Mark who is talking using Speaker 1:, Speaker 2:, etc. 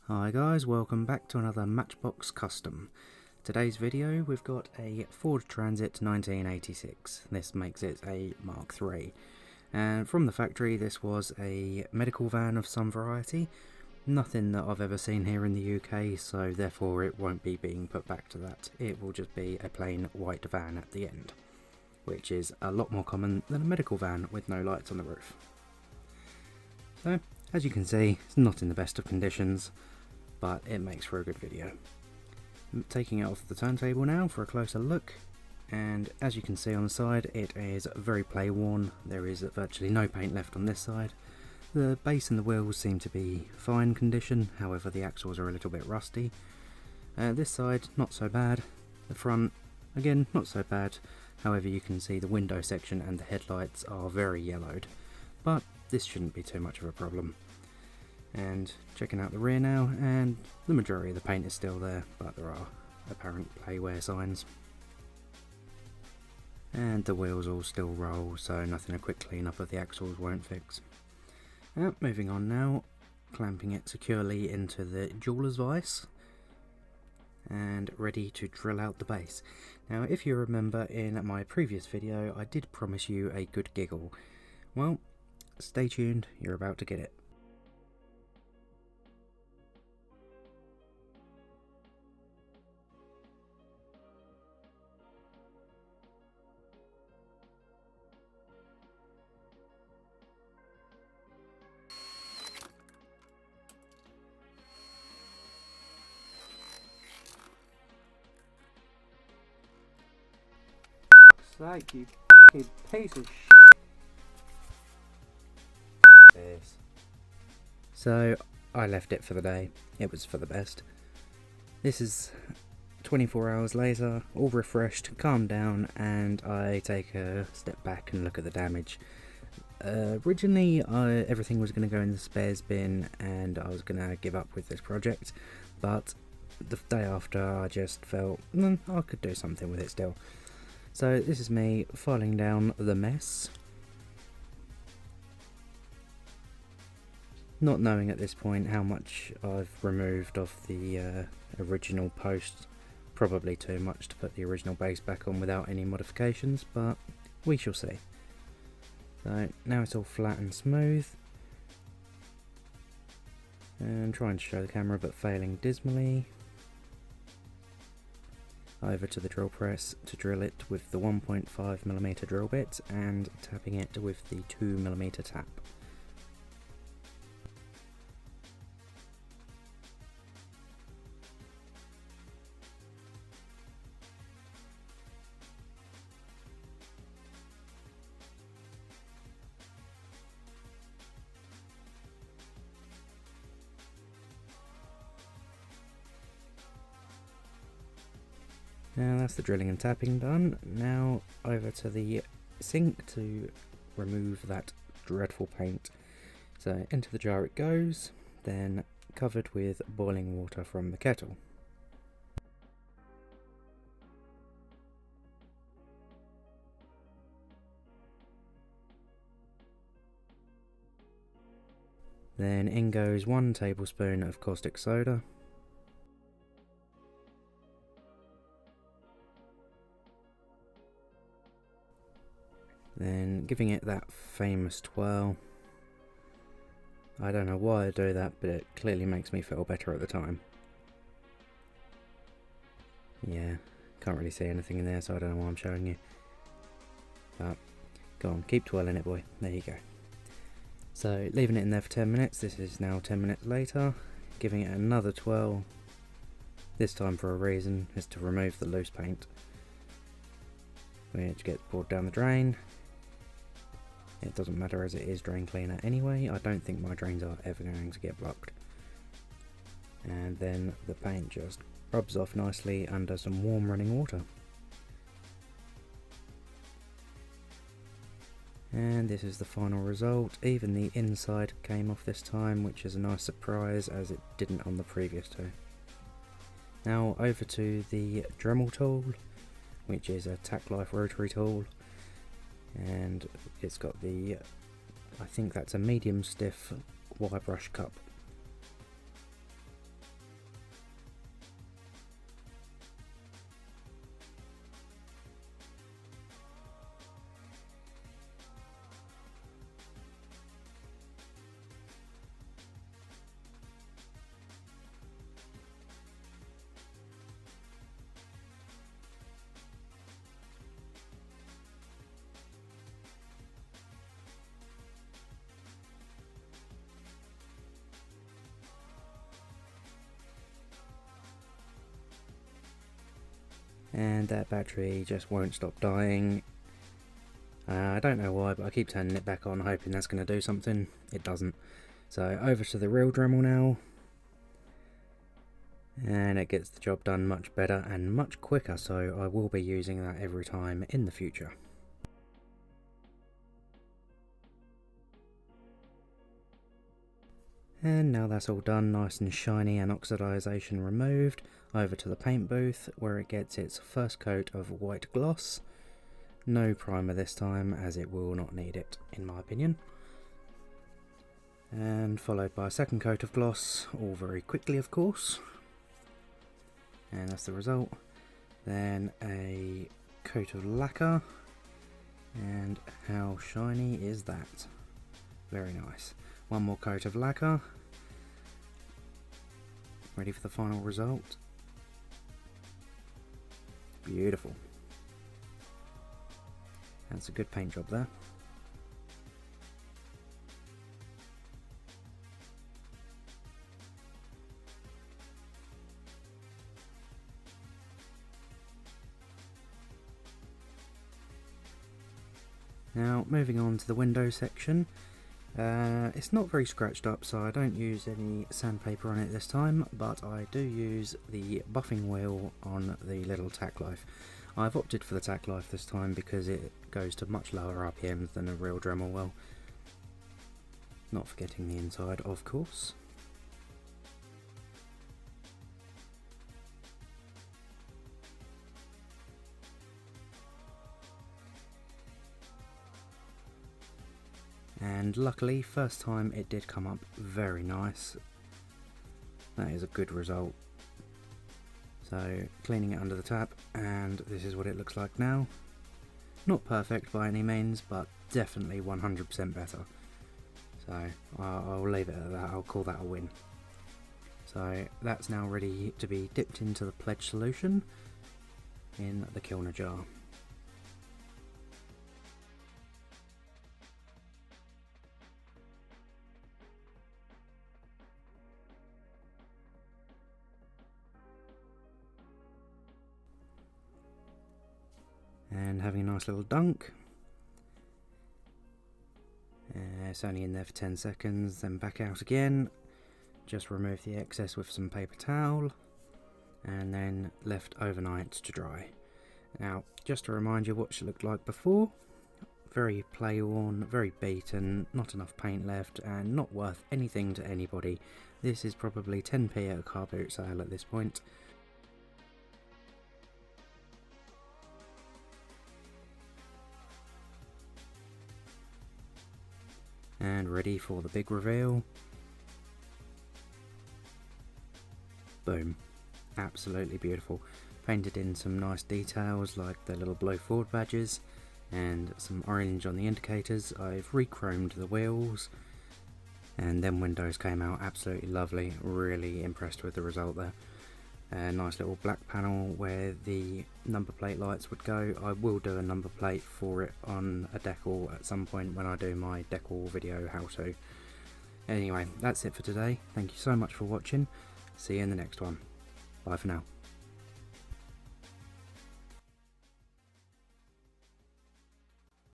Speaker 1: Hi guys, welcome back to another Matchbox custom. Today's video we've got a Ford Transit 1986. This makes it a Mark III. And from the factory this was a medical van of some variety. Nothing that I've ever seen here in the UK, so therefore it won't be being put back to that. It will just be a plain white van at the end, which is a lot more common than a medical van with no lights on the roof. So, as you can see, it's not in the best of conditions, but it makes for a good video. I'm taking it off the turntable now for a closer look, and as you can see on the side it is very play worn. There is virtually no paint left on this side. The base and the wheels seem to be fine condition, however the axles are a little bit rusty. This side not so bad, the front again not so bad, however you can see the window section and the headlights are very yellowed, but this shouldn't be too much of a problem. And checking out the rear now, and the majority of the paint is still there, but there are apparent play wear signs. And the wheels all still roll, so nothing a quick clean up of the axles won't fix. Moving on now, clamping it securely into the jeweler's vise, and ready to drill out the base. Now if you remember in my previous video I did promise you a good giggle. Well, stay tuned, you're about to get it. Like you fucking piece of shit. This. So I left it for the day. It was for the best. This is 24 hours later, all refreshed, calmed down, and I take a step back and look at the damage. Originally everything was going to go in the spares bin and I was going to give up with this project, but the day after I just felt I could do something with it still. So this is me filing down the mess, not knowing at this point how much I've removed of the original post. Probably too much to put the original base back on without any modifications, but we shall see. So now it's all flat and smooth, and trying to show the camera but failing dismally. Over to the drill press to drill it with the 1.5mm drill bit and tapping it with the 2mm tap. Now that's the drilling and tapping done. Now over to the sink to remove that dreadful paint. So into the jar it goes, then covered with boiling water from the kettle. Then in goes 1 tablespoon of caustic soda. Then giving it that famous twirl. I don't know why I do that, but it clearly makes me feel better at the time. Yeah, can't really see anything in there, so I don't know why I'm showing you. But go on, keep twirling it, boy. There you go. So leaving it in there for 10 minutes. This is now 10 minutes later. Giving it another twirl. This time for a reason, is to remove the loose paint, which gets poured down the drain. It doesn't matter as it is drain cleaner anyway. I don't think my drains are ever going to get blocked. And then the paint just rubs off nicely under some warm running water. And this is the final result. Even the inside came off this time, which is a nice surprise as it didn't on the previous two. Now over to the Dremel Tool, which is a tack life rotary tool. And it's got the, I think that's a medium stiff wire brush cup. and that battery just won't stop dying. I don't know why, but I keep turning it back on hoping that's going to do something. It doesn't. So over to the real Dremel now, and it gets the job done much better and much quicker, so I will be using that every time in the future. And now that's all done, nice and shiny and oxidization removed, over to the paint booth where it gets its first coat of white gloss. No primer this time, as it will not need it in my opinion. And followed by a second coat of gloss, all very quickly of course. And that's the result. Then a coat of lacquer, and how shiny is that? Very nice. One more coat of lacquer. Ready for the final result. Beautiful. That's a good paint job there. Now moving on to the window section. It's not very scratched up, so I don't use any sandpaper on it this time, but I do use the buffing wheel on the little tack life. I've opted for the tack life this time because it goes to much lower RPMs than a real Dremel will. Not forgetting the inside, of course. And luckily, first time it did come up very nice. That is a good result. So cleaning it under the tap, and this is what it looks like now. Not perfect by any means, but definitely 100% better. So I'll leave it at that, I'll call that a win. So that's now ready to be dipped into the pledge solution in the kilner jar. And having a nice little dunk. It's only in there for 10 seconds, then back out again. Just remove the excess with some paper towel, and then left overnight to dry. Now, just to remind you what she looked like before, very play worn, very beaten, not enough paint left, and not worth anything to anybody. This is probably 10p at a car boot sale at this point. And ready for the big reveal. Boom. Absolutely beautiful. Painted in some nice details like the little blow forward badges and some orange on the indicators. I've re-chromed the wheels, and then windows came out absolutely lovely. Really impressed with the result there. A nice little black panel where the number plate lights would go. I will do a number plate for it on a decal at some point when I do my decal video how to. Anyway, that's it for today. Thank you so much for watching. See you in the next one. Bye for now.